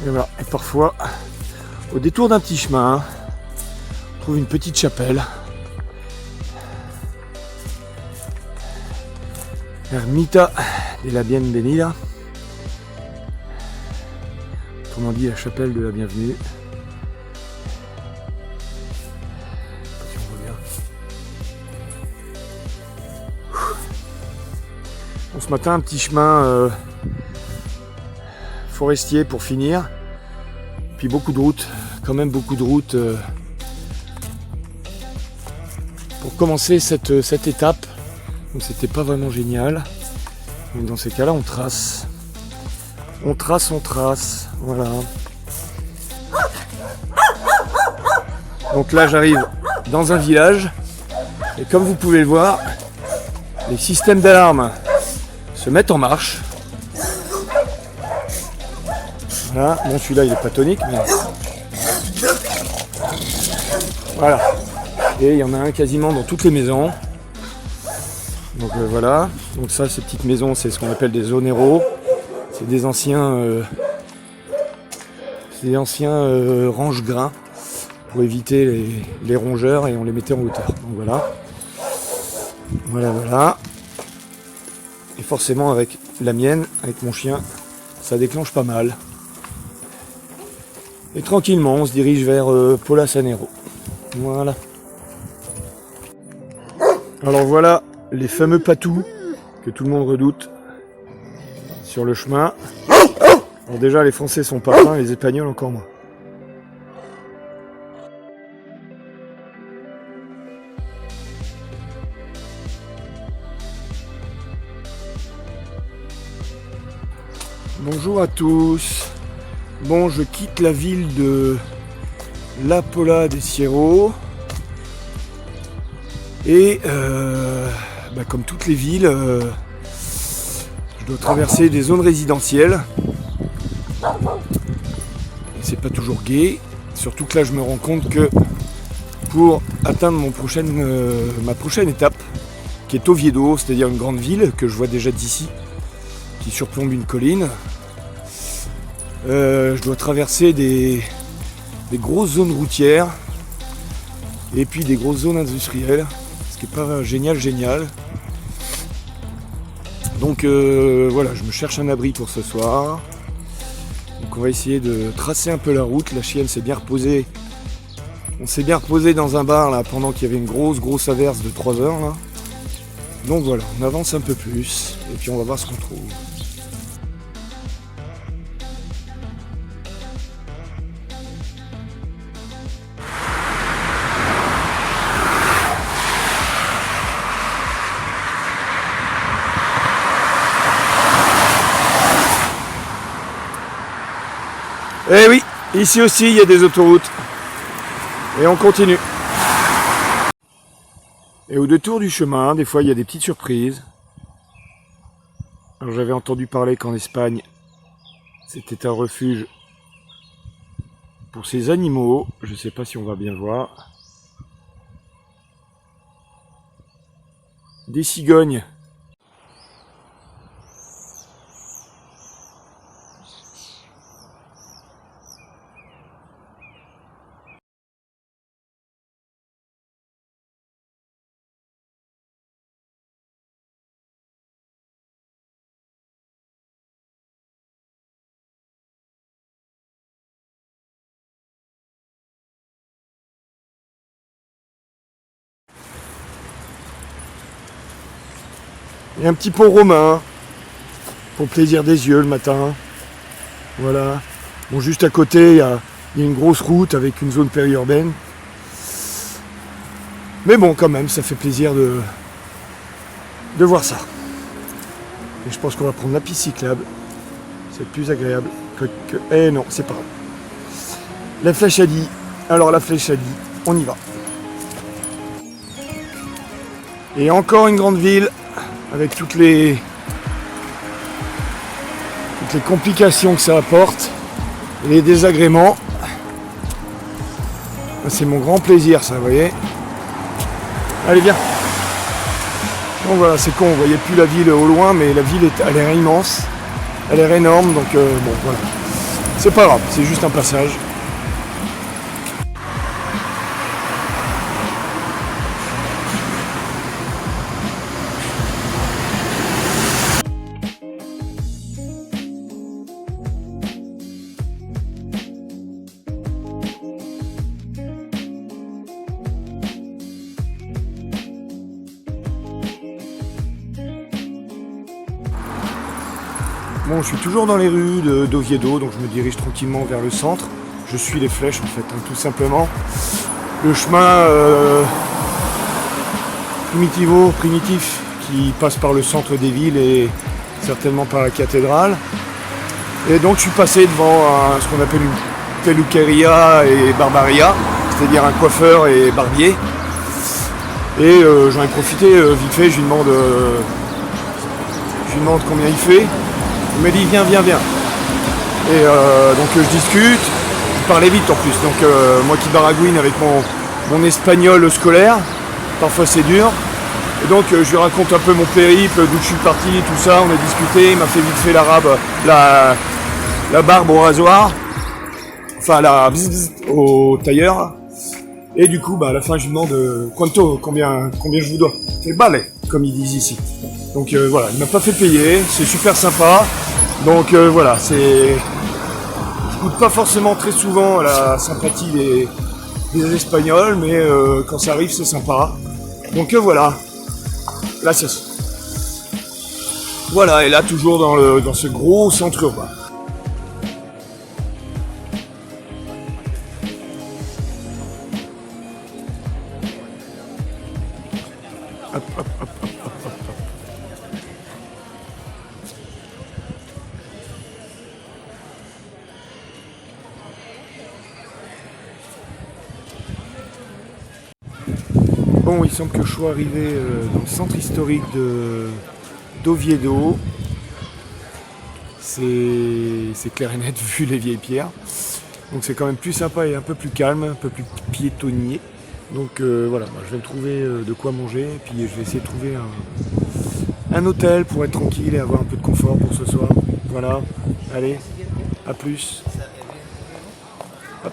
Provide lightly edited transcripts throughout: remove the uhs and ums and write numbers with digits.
Et voilà. Et parfois, au détour d'un petit chemin, on trouve une petite chapelle. Ermita de la Bienvenida. Autrement dit, la chapelle de la bienvenue. Si on voit bien. Bon, ce matin, un petit chemin forestier pour finir. Puis beaucoup de routes, quand même beaucoup de routes pour commencer cette étape. Donc c'était pas vraiment génial. Mais dans ces cas-là, on trace. On trace, voilà. Donc là, j'arrive dans un village. Et comme vous pouvez le voir, les systèmes d'alarme se mettent en marche. Voilà. Bon, celui-là, il est pas tonique, mais... Voilà. Et il y en a un quasiment dans toutes les maisons. Donc voilà, donc ça, ces petites maisons, c'est ce qu'on appelle des zoneros. C'est des anciens range-grains pour éviter les rongeurs, et on les mettait en hauteur. Donc voilà. Voilà. Et forcément avec la mienne, avec mon chien, ça déclenche pas mal. Et tranquillement, on se dirige vers Polasanero. Voilà. Alors voilà les fameux patous que tout le monde redoute sur le chemin. Alors déjà, les Français sont pas fins, les Espagnols encore moins. Bonjour à tous. Bon, je quitte la ville de La Pola de Siero. Et comme toutes les villes, je dois traverser des zones résidentielles. Et c'est pas toujours gai. Surtout que là, je me rends compte que pour atteindre ma prochaine étape, qui est Oviedo, c'est-à-dire une grande ville que je vois déjà d'ici, qui surplombe une colline, je dois traverser des grosses zones routières et puis des grosses zones industrielles, ce qui n'est pas génial. Donc voilà, je me cherche un abri pour ce soir. Donc on va essayer de tracer un peu la route. La chienne s'est bien reposée. On s'est bien reposé dans un bar là pendant qu'il y avait une grosse averse de 3 heures là. Donc voilà, on avance un peu plus et puis on va voir ce qu'on trouve. Eh oui, ici aussi il y a des autoroutes. Et on continue. Et au détour du chemin, des fois il y a des petites surprises. Alors j'avais entendu parler qu'en Espagne, c'était un refuge pour ces animaux. Je ne sais pas si on va bien voir. Des cigognes. Et un petit pont romain, pour le plaisir des yeux le matin. Voilà. Bon, juste à côté, il y a une grosse route avec une zone périurbaine. Mais bon, quand même, ça fait plaisir de voir ça. Et je pense qu'on va prendre la piste cyclable. C'est plus agréable que... Eh non, c'est pas grave. La flèche a dit. Alors la flèche a dit, on y va. Et encore une grande ville, avec toutes les complications que ça apporte, et les désagréments. C'est mon grand plaisir ça, vous voyez. Allez, viens. Bon voilà, c'est con, on voyait plus la ville au loin, mais la ville a l'air immense, elle a l'air énorme, donc bon voilà. C'est pas grave, c'est juste un passage. Bon, je suis toujours dans les rues d'Oviedo, donc je me dirige tranquillement vers le centre. Je suis les flèches en fait, hein, tout simplement. Le chemin primitif qui passe par le centre des villes et certainement par la cathédrale. Et donc je suis passé devant ce qu'on appelle une peluqueria et barbaria, c'est-à-dire un coiffeur et barbier. Et j'en ai profité vite fait, je lui demande combien il fait. Il me dit viens. Et donc je discute, il parlait vite en plus, donc moi qui baragouine avec mon espagnol scolaire, parfois c'est dur. Et donc je lui raconte un peu mon périple, d'où je suis parti, tout ça, on a discuté, il m'a fait vite fait l'arabe, la barbe au rasoir, enfin au tailleur. Et du coup à la fin je lui demande combien je vous dois. C'est balai, comme ils disent ici. Donc voilà, il m'a pas fait payer, c'est super sympa. Donc voilà, je goûte pas forcément très souvent la sympathie des Espagnols, mais quand ça arrive, c'est sympa. Donc voilà, là c'est ça. Voilà, et là toujours dans ce gros centre urbain. Hop. Bon, il semble que je sois arrivé dans le centre historique d'Oviedo. C'est clair et net vu les vieilles pierres. Donc c'est quand même plus sympa et un peu plus calme, un peu plus piétonnier. Donc voilà, je vais me trouver de quoi manger, et puis je vais essayer de trouver un hôtel pour être tranquille et avoir un peu de confort pour ce soir. Voilà, allez, à plus. Hop.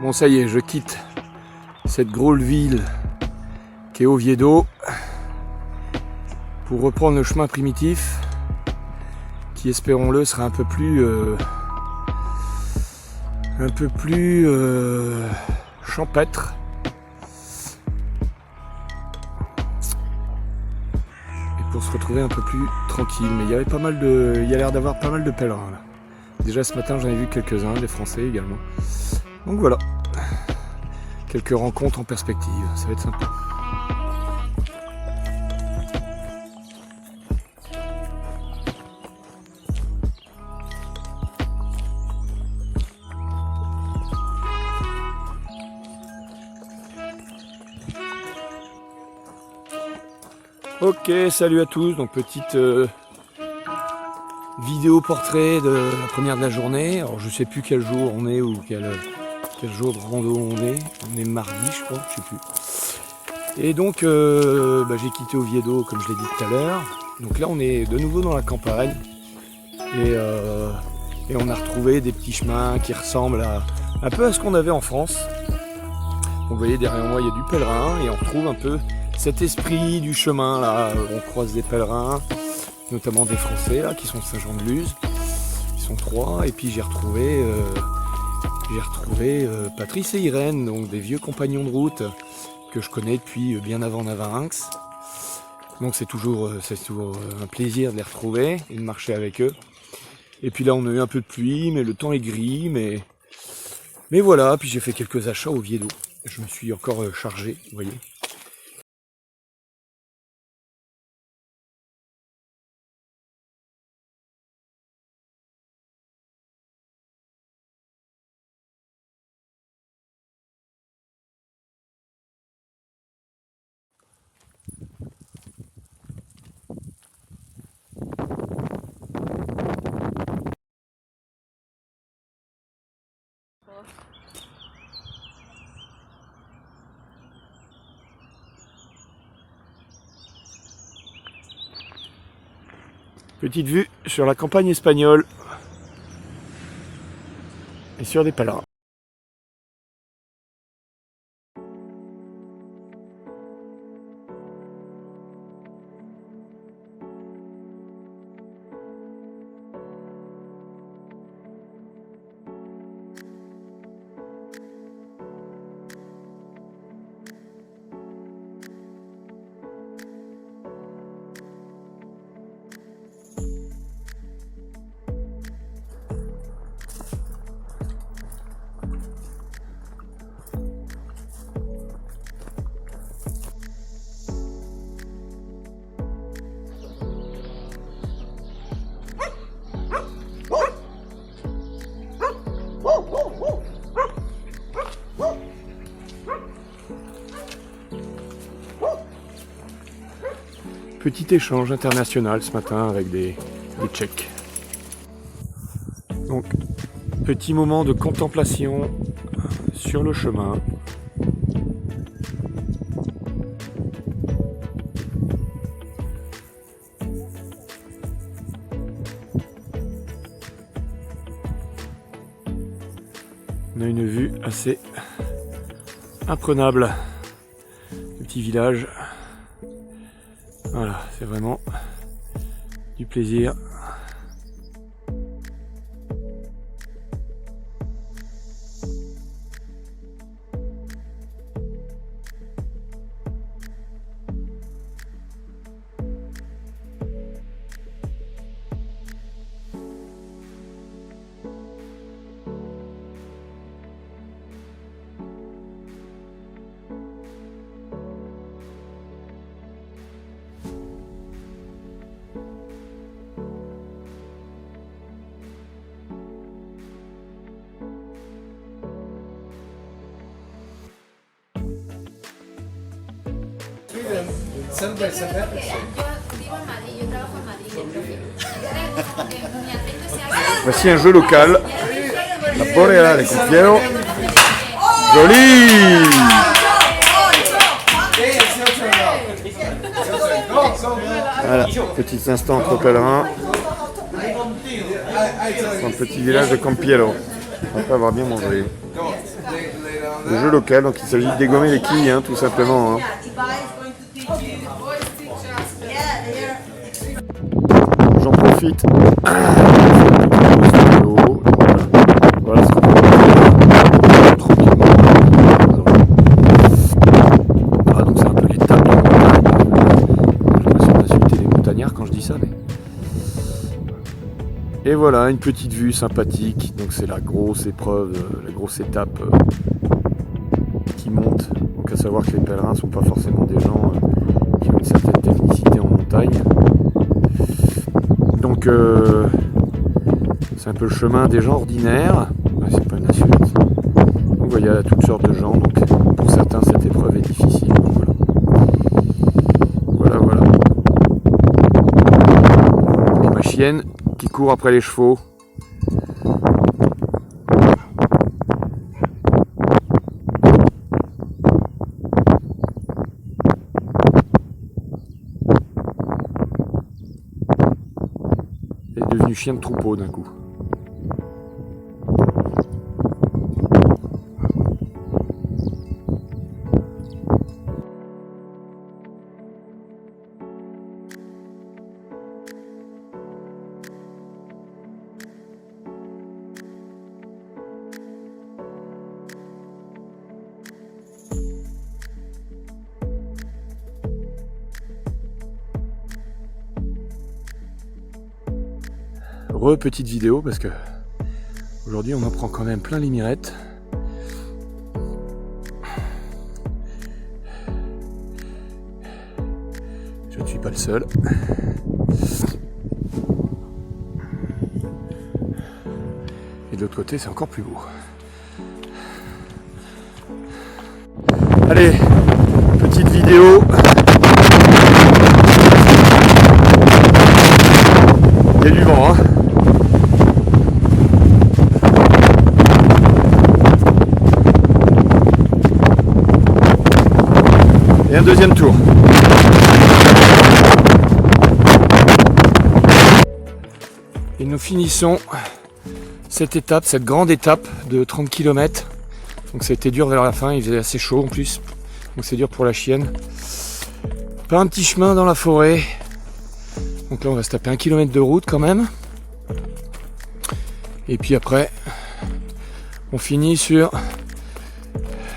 Bon, ça y est, je quitte cette grosse ville qui est Oviedo pour reprendre le chemin primitif qui, espérons-le, sera un peu plus champêtre. Et pour se retrouver un peu plus tranquille. Mais il y a l'air d'avoir pas mal de pèlerins là. Déjà ce matin j'en ai vu quelques-uns, des Français également. Donc voilà, quelques rencontres en perspective, ça va être sympa. Ok, salut à tous, donc petite vidéo portrait de la première de la journée. Alors je sais plus quel jour on est ou quel jour de rando on est mardi je crois, je sais plus. Et donc j'ai quitté Oviedo comme je l'ai dit tout à l'heure. Donc là on est de nouveau dans la campagne et on a retrouvé des petits chemins qui ressemblent un peu à ce qu'on avait en France. Donc vous voyez derrière moi il y a du pèlerin et on retrouve un peu cet esprit du chemin là. On croise des pèlerins, notamment des Français là qui sont de Saint-Jean-de-Luz. Ils sont 3 et puis j'ai retrouvé Patrice et Irène, donc des vieux compagnons de route que je connais depuis bien avant Navarinx. Donc c'est toujours un plaisir de les retrouver et de marcher avec eux. Et puis là on a eu un peu de pluie, mais le temps est gris, mais voilà. Puis j'ai fait quelques achats au Viedo. Je me suis encore chargé, vous voyez. Petite vue sur la campagne espagnole et sur des pèlerins. Petit échange international ce matin avec des Tchèques. Donc, petit moment de contemplation sur le chemin. On a une vue assez imprenable du petit village. Voilà, c'est vraiment du plaisir. Yo vivo en Madrid, yo trabajo en Madrid, entonces como que mi acento se hace... Voici un jeu local. La Porera de Confiero. Joli! Voilà, petit instant entre pèlerins. Dans le petit village de Campiello. On peut avoir bien mangé. Le jeu local, donc il s'agit de dégommer les quilles, hein, tout simplement. Hein. J'en profite. Voilà ce qu'on peut faire tranquillement. Ah, donc c'est un peu l'étape de la montagne. J'ai l'impression d'insulter les montagnards quand je dis ça. Mais... Et voilà, une petite vue sympathique. Donc c'est la grosse épreuve, la grosse étape qui monte. Donc à savoir que les pèlerins ne sont pas forcément des gens qui ont une certaine technicité en montagne. Donc c'est un peu le chemin des gens ordinaires. C'est pas une assurance. Donc il y a toutes sortes de gens. Donc pour certains cette épreuve est difficile. Donc, voilà. Et ma chienne qui court après les chevaux. Est devenu chien de troupeau d'un coup. Petite vidéo parce que aujourd'hui on en prend quand même plein les mirettes. Je ne suis pas le seul. Et de l'autre côté c'est encore plus beau. Allez, petite vidéo. Il y a du vent, hein. Et un deuxième tour. Et nous finissons cette étape, cette grande étape de 30 km. Donc ça a été dur vers la fin, il faisait assez chaud en plus. Donc c'est dur pour la chienne. Pas un petit chemin dans la forêt. Donc là on va se taper 1 km de route quand même. Et puis après, on finit sur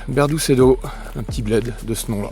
Berdoucedo, un petit bled de ce nom là.